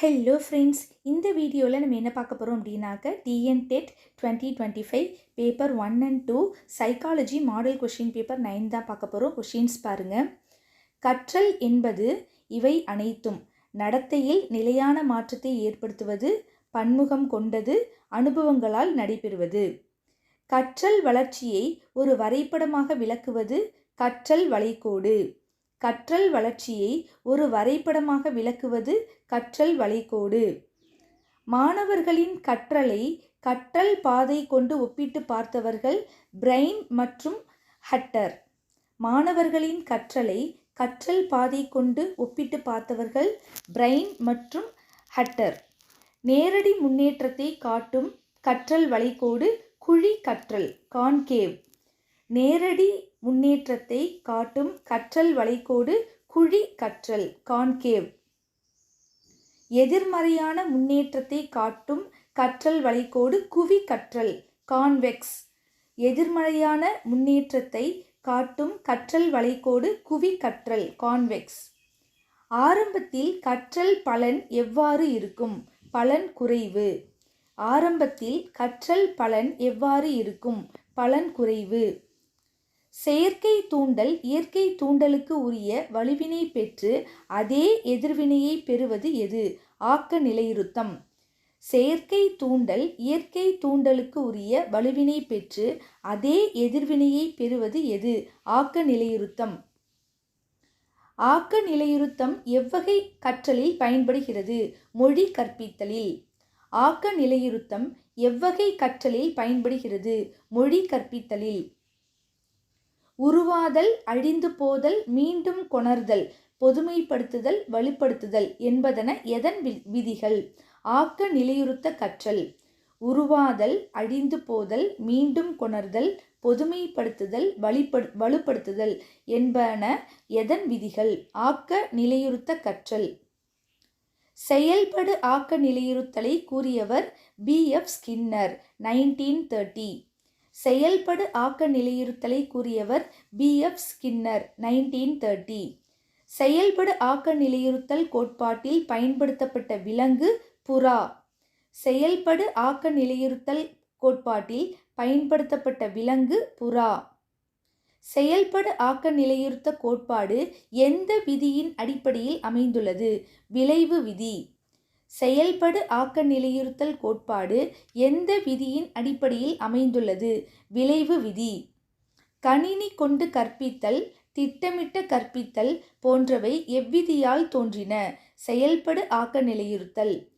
Hello friends, இந்த வீடியோவில் நம்ம என்ன பார்க்க போகிறோம் அப்படின்னாக்க TN dead 2025 paper 1 and 2 psychology model question paper 9 தான் பார்க்க போகிறோம். கொஷின்ஸ் பாருங்கள். கற்றல் என்பது இவை அனைத்தும் நடத்தையில் நிலையான மாற்றத்தை ஏற்படுத்துவது, பன்முகம் கொண்டது, அனுபவங்களால் நடைபெறுவது. கற்றல் வளர்ச்சியை ஒரு வரைபடமாக விளக்குவது கற்றல் வளைகோடு. கற்றல் வளர்ச்சியை ஒரு வரைபடமாக விளக்குவது கற்றல் வளைகோடு. மாணவர்களின் கற்றலை கற்றல் பாதை கொண்டு ஒப்பிட்டு பார்த்தவர்கள் பிரைன் மற்றும் ஹட்டர். மாணவர்களின் கற்றலை கற்றல் பாதை கொண்டு ஒப்பிட்டு பார்த்தவர்கள் பிரைன் மற்றும் ஹட்டர். நேரடி முன்னேற்றத்தை காட்டும் கற்றல் வளைகோடு குழி கற்றல் கான்கேவ். நேரடி முன்னேற்றத்தை காட்டும் கற்றல் வளைகோடு குழி கற்றல் கான்கேவ். எதிர்மறையான முன்னேற்றத்தை காட்டும் கற்றல் வளைகோடு குவி கற்றல் கான்வெக்ஸ். எதிர்மறையான முன்னேற்றத்தை காட்டும் கற்றல் வளைகோடு குவி கற்றல் கான்வெக்ஸ். ஆரம்பத்தில் கற்றல் பலன் எவ்வாறு இருக்கும்? பலன் குறைவு. ஆரம்பத்தில் கற்றல் பலன் எவ்வாறு இருக்கும்? பலன் குறைவு. செயற்கை தூண்டல் இயற்கை தூண்டலுக்கு உரிய வலுவினை பெற்று அதே எதிர்வினையை பெறுவது எது? ஆக்க நிலையுறுத்தம். செயற்கை தூண்டல் இயற்கை தூண்டலுக்கு உரிய வலுவினை பெற்று அதே எதிர்வினையை பெறுவது எது? ஆக்க நிலையுறுத்தம். ஆக்க நிலையுறுத்தம் எவ்வகை கற்றலில் பயன்படுகிறது? மொழி கற்பித்தலில். ஆக்க நிலையுறுத்தம் எவ்வகை கற்றலில் பயன்படுகிறது? மொழி கற்பித்தலில். உருவாதல், அழிந்து போதல், மீண்டும் கொணர்தல், பொதுமைப்படுத்துதல், வலுப்படுத்துதல் என்பதன எதன் விதிகள்? ஆக்க நிலையுறுத்த கற்றல். உருவாதல், அழிந்து போதல், மீண்டும் கொணர்தல், பொதுமைப்படுத்துதல், வலுப்படுத்துதல் என்பன எதன் விதிகள்? ஆக்க நிலையுறுத்த கற்றல். செயல்படு ஆக்க நிலையுறுத்தலை கூறியவர் B.F. ஸ்கின்னர் 1930. செயல்படு ஆக்க நிலையுறுத்தலை கூறியவர் B.F. ஸ்கின்னர் 1930. செயல்படு ஆக்க நிலையுறுத்தல் கோட்பாட்டில் பயன்படுத்தப்பட்ட விலங்கு புறா. செயல்படு ஆக்க நிலையுறுத்தல் கோட்பாட்டில் பயன்படுத்தப்பட்ட விலங்கு புறா. செயல்படு ஆக்க நிலையுறுத்த கோட்பாடு எந்த விதியின் அடிப்படையில் அமைந்துள்ளது? விளைவு விதி. செயல்படு ஆக்க நிலையுறுத்தல் கோட்பாடு எந்த விதியின் அடிப்படையில் அமைந்துள்ளது? விளைவு விதி. கணினி கொண்டு கற்பித்தல், திட்டமிட்ட கற்பித்தல் போன்றவை எவ்விதியால் தோன்றின? செயல்படு ஆக்க நிலையுறுத்தல்.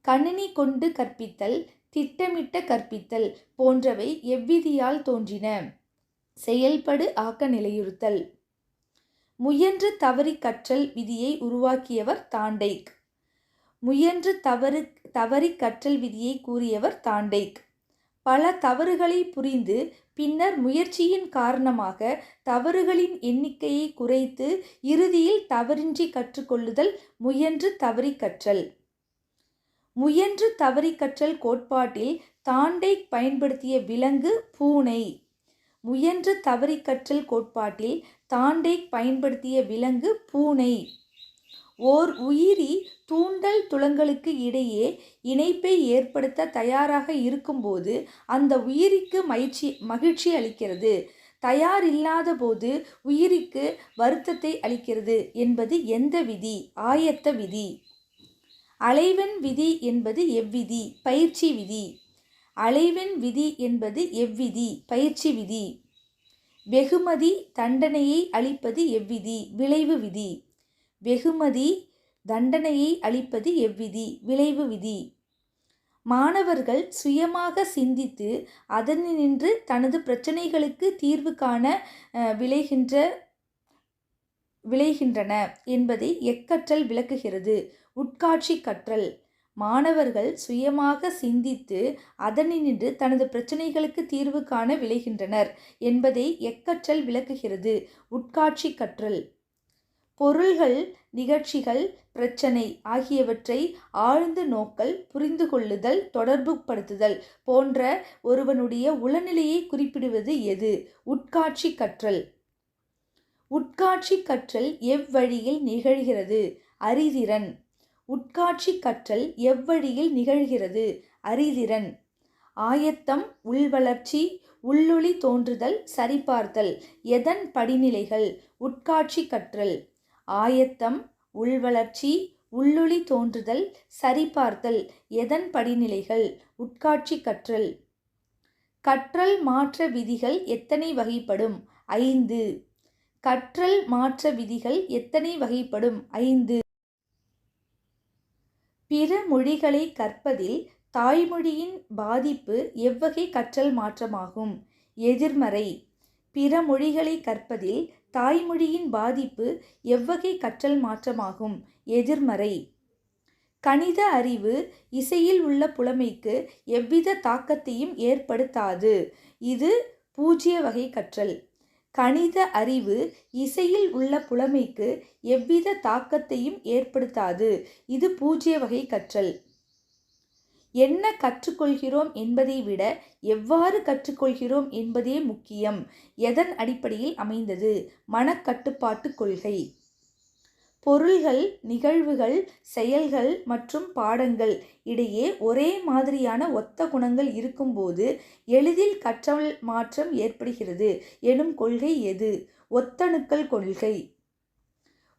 கணினி கொண்டு கற்பித்தல், திட்டமிட்ட கற்பித்தல் போன்றவை எவ்விதியால் தோன்றின? செயல்படு ஆக்க நிலையுறுத்தல். முயன்று தவறி கற்றல் விதியை உருவாக்கியவர் தாண்டைக். முயன்று தவறி கற்றல் விதியை கூறியவர் தாண்டைக். பல தவறுகளை புரிந்து பின்னர் முயற்சியின் காரணமாக தவறுகளின் எண்ணிக்கையை குறைத்து இறுதியில் தவறின்றி கற்றுக்கொள்ளுதல் முயன்று தவறி கற்றல். முயன்று தவறி கற்றல் கோட்பாட்டில் தாண்டைக் பயன்படுத்திய விலங்கு பூனை. முயன்று தவறி கற்றல் கோட்பாட்டில் தாண்டைக் பயன்படுத்திய விலங்கு பூனை. ஓர் உயிரி தூண்டல் துலங்களுக்கு இடையே இணைப்பை ஏற்படுத்த தயாராக இருக்கும்போது அந்த உயிரிக்கு மகிழ்ச்சி அளிக்கிறது. தயாரில்லாத போது உயிரிக்கு வருத்தத்தை அளிக்கிறது என்பது எந்த விதி? ஆயத்த விதி. அலைவெண் விதி என்பது எவ்விதி? பயிற்சி விதி. அலைவெண் விதி என்பது எவ்விதி? பயிற்சி விதி. வெகுமதி தண்டனையை அளிப்பது எவ்விதி? விளைவு விதி. வெகுமதி தண்டனையை அளிப்பது எவ்விதி? விளைவு விதி. மாணவர்கள் சுயமாக சிந்தித்து அதனின்று தனது பிரச்சனைகளுக்கு தீர்வு காண விளைகின்றன என்பதை எக்கற்றல் விளக்குகிறது? உட்காட்சி கற்றல். மாணவர்கள் சுயமாக சிந்தித்து அதனின்று தனது பிரச்சனைகளுக்கு தீர்வு காண விளைகின்றனர் என்பதை எக்கற்றல் விளக்குகிறது? உட்காட்சி கற்றல். பொருள்கள், நிகழ்ச்சிகள், பிரச்சனை ஆகியவற்றை ஆழ்ந்து நோக்கல், புரிந்து கொள்ளுதல், தொடர்புபடுத்துதல் போன்ற ஒருவனுடைய உளநிலையை குறிப்பிடுவது எது? உட்காட்சி கற்றல். உட்காட்சி கற்றல் எவ்வழியில் நிகழ்கிறது? அறிதிறன். உட்காட்சி கற்றல் எவ்வழியில் நிகழ்கிறது? அறிதிறன். ஆயத்தம், உள்வளர்ச்சி, உள்ளொளி தோன்றுதல், சரிபார்த்தல் எதன் படிநிலைகள்? உட்காட்சி கற்றல். ஆயத்தம், உள்வளர்ச்சி, உள்ளொளி தோன்றுதல், சரிபார்த்தல் எதன் படிநிலைகள்? உட்காட்சி கற்றல். கற்றல் மாற்ற விதிகள் எத்தனை வகைப்படும்? 5. கற்றல் மாற்ற விதிகள் எத்தனை வகைப்படும்? 5. பிற மொழிகளை கற்பதில் தாய்மொழியின் பாதிப்பு எவ்வகை கற்றல் மாற்றமாகும்? எதிர்மறை. பிற மொழிகளை கற்பதில் தாய்மொழியின் பாதிப்பு எவ்வகை கற்றல் மாற்றமாகும்? எதிர்மறை. கணித அறிவு இசையில் உள்ள புலமைக்கு எவ்வித தாக்கத்தையும் ஏற்படுத்தாது. இது பூஜ்ய வகை கற்றல். கணித அறிவு இசையில் உள்ள புலமைக்கு எவ்வித தாக்கத்தையும் ஏற்படுத்தாது. இது பூஜ்ய வகை கற்றல். என்ன கற்றுக்கொள்கிறோம் என்பதை விட எவ்வாறு கற்றுக்கொள்கிறோம் என்பதே முக்கியம். எதன் அடிப்படையில் அமைந்தது? மனக்கட்டுப்பாட்டு கொள்கை. பொருள்கள், நிகழ்வுகள், செயல்கள் மற்றும் பாடங்கள் இடையே ஒரே மாதிரியான ஒத்த குணங்கள் இருக்கும்போது எளிதில் கற்றல் மாற்றம் ஏற்படுகிறது எனும் கொள்கை எது? ஒத்தணுக்கள் கொள்கை.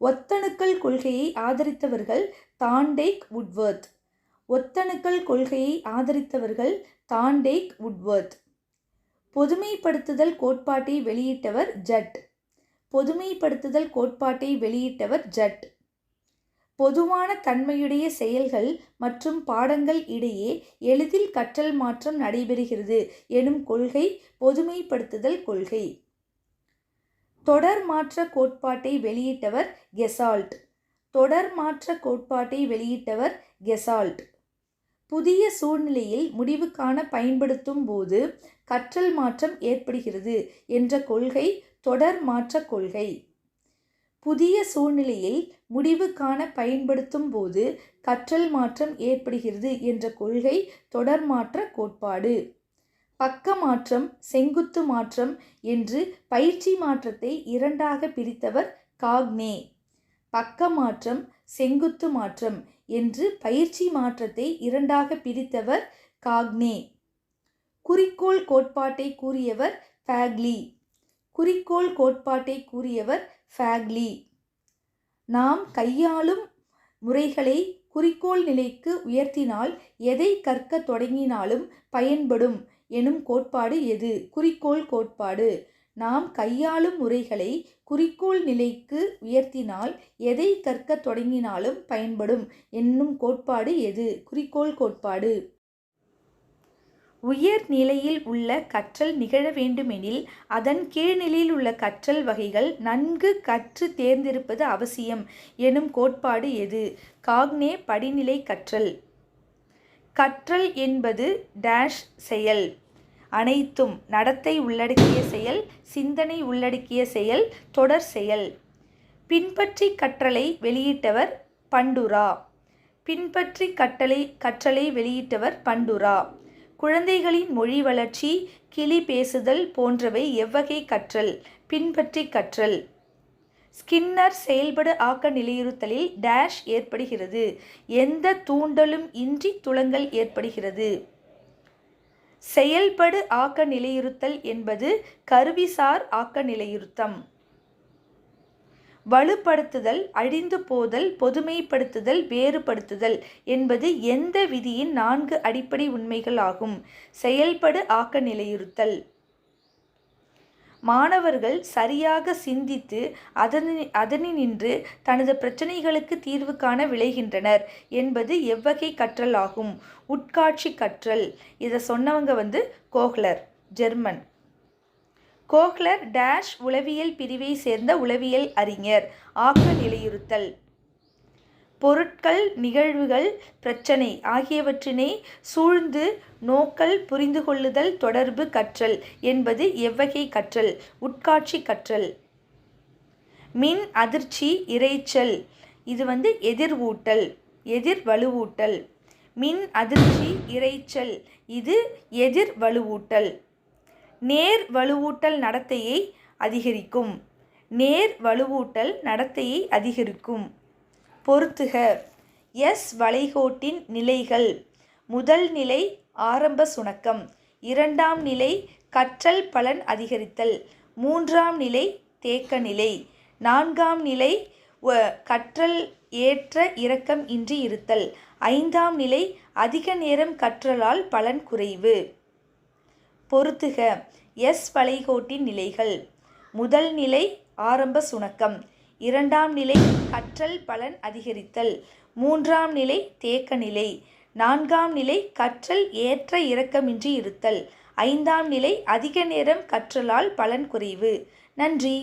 ஒத்தணுக்கள் கொள்கையை ஆதரித்தவர்கள் தான்டேக், வுட்வர்த். ஒத்தணுக்கள் கொள்கையை ஆதரித்தவர்கள் தான்டேக், வுட்வர்த். பொதுமைப்படுத்துதல் கோட்பாட்டை வெளியிட்டவர் ஜட். பொதுமைப்படுத்துதல் கோட்பாட்டை வெளியிட்டவர் ஜட். பொதுவான தன்மையுடைய செயல்கள் மற்றும் பாடங்கள் இடையே எளிதில் கற்றல் மாற்றம் நடைபெறுகிறது எனும் கொள்கை பொதுமைப்படுத்துதல் கொள்கை. தொடர் மாற்ற கோட்பாட்டை வெளியிட்டவர் கெசால்ட். தொடர் மாற்ற கோட்பாட்டை வெளியிட்டவர் கெசால்ட். புதிய சூழ்நிலையில் முடிவு காண பயன்படுத்தும் போது கற்றல் மாற்றம் ஏற்படுகிறது என்ற கொள்கை தொடர் மாற்ற கொள்கை. புதிய சூழ்நிலையில் முடிவு காண பயன்படுத்தும் போது கற்றல் மாற்றம் ஏற்படுகிறது என்ற கொள்கை தொடர் மாற்ற கோட்பாடு. பக்க மாற்றம், செங்குத்து மாற்றம் என்று பயிற்சி மாற்றத்தை இரண்டாக பிரித்தவர் காக்னே. பக்க மாற்றம், செங்குத்து மாற்றம் என்று பயிற்சி மாற்றத்தை இரண்டாக பிரித்தவர் காக்னே. குறிக்கோள் கோட்பாட்டை கூறியவர் ஃபேக்லி. குறிக்கோள் கோட்பாட்டை கூறியவர் ஃபேக்லி. நாம் கையாளும் முறைகளை குறிக்கோள் நிலைக்கு உயர்த்தினால் எதை கற்க தொடங்கினாலும் பயன்படும் எனும் கோட்பாடு எது? குறிக்கோள் கோட்பாடு. நாம் கையாளும் முறைகளை குறிக்கோள் நிலைக்கு உயர்த்தினால் எதை கற்க தொடங்கினாலும் பயன்படும் என்னும் கோட்பாடு எது? குறிக்கோள் கோட்பாடு. உயர் நிலையில் உள்ள கற்றல் நிகழ வேண்டுமெனில் அதன் கீழ்நிலையில் உள்ள கற்றல் வகைகள் நன்கு கற்று தேர்ந்திருப்பது அவசியம் எனும் கோட்பாடு எது? காக்னே படிநிலை கற்றல். கற்றல் என்பது டேஷ் செயல். அனைத்தும் நடத்தை உள்ளடக்கிய செயல், சிந்தனை உள்ளடக்கிய செயல், தொடர் செயல். பின்பற்றி கற்றலை வெளியிட்டவர் பண்டுரா. பின்பற்றி கற்றலை வெளியிட்டவர் பண்டுரா. குழந்தைகளின் மொழி வளர்ச்சி, கிளி பேசுதல் போன்றவை எவ்வகை கற்றல்? பின்பற்றி கற்றல். ஸ்கின்னர் செயல்படு ஆக்க நிலையுறுத்தலில் டேஷ் ஏற்படுகிறது. எந்த தூண்டலும் இன்றி துலங்கல் ஏற்படுகிறது. செயல்படு ஆக்க நிலையுறுத்தல் என்பது கருவிசார் ஆக்க நிலையுறுத்தம். வலுப்படுத்துதல், அழிந்து போதல், பொதுமைப்படுத்துதல், வேறுபடுத்துதல் என்பது எந்த விதியின் 4 அடிப்படை உண்மைகள் ஆகும்? செயல்படு ஆக்க நிலையுறுத்தல். மாணவர்கள் சரியாக சிந்தித்து அதனின்று தனது பிரச்சனைகளுக்கு தீர்வு காண விளைகின்றனர் என்பது எவ்வகை கற்றல் ஆகும்? உட்காட்சி கற்றல். இதை சொன்னவங்க கோஹ்லர், ஜெர்மன். கோஹ்லர் டேஷ் உளவியல் பிரிவை சேர்ந்த உளவியல் அறிஞர். ஆக்க நிலையுறுத்தல். பொருட்கள், நிகழ்வுகள், பிரச்சனை ஆகியவற்றினை சூழ்ந்து நோக்கல், புரிந்து கொள்ளுதல், தொடர்பு கற்றல் என்பது எவ்வகை கற்றல்? உட்காட்சி கற்றல். மின் அதிர்ச்சி, இரைச்சல் இது எதிர்வூட்டல், எதிர் வலுவூட்டல். மின் அதிர்ச்சி, இரைச்சல் இது எதிர் வலுவூட்டல். நேர் வலுவூட்டல் நடத்தையை அதிகரிக்கும். நேர் வலுவூட்டல் நடத்தையை அதிகரிக்கும். பொருத்துக. எஸ் வளைகோட்டின் நிலைகள். முதல் நிலை ஆரம்ப சுணக்கம், இரண்டாம் நிலை கற்றல் பலன் அதிகரித்தல், மூன்றாம் நிலை தேக்க நிலை, நான்காம் நிலை கற்றல் ஏற்ற இறக்கம் இன்றி இருத்தல், ஐந்தாம் நிலை அதிக நேரம் கற்றலால் பலன் குறைவு. பொறுத்துக. எஸ் வளைகோட்டின் நிலைகள். முதல் நிலை ஆரம்ப சுணக்கம், இரண்டாம் நிலை கற்றல் பலன் அதிகரித்தல், மூன்றாம் நிலை தேக்க நிலை, நான்காம் நிலை கற்றல் ஏற்ற இறக்கமின்றி இருத்தல், ஐந்தாம் நிலை அதிக நேரம் கற்றலால் பலன் குறைவு. நன்றி.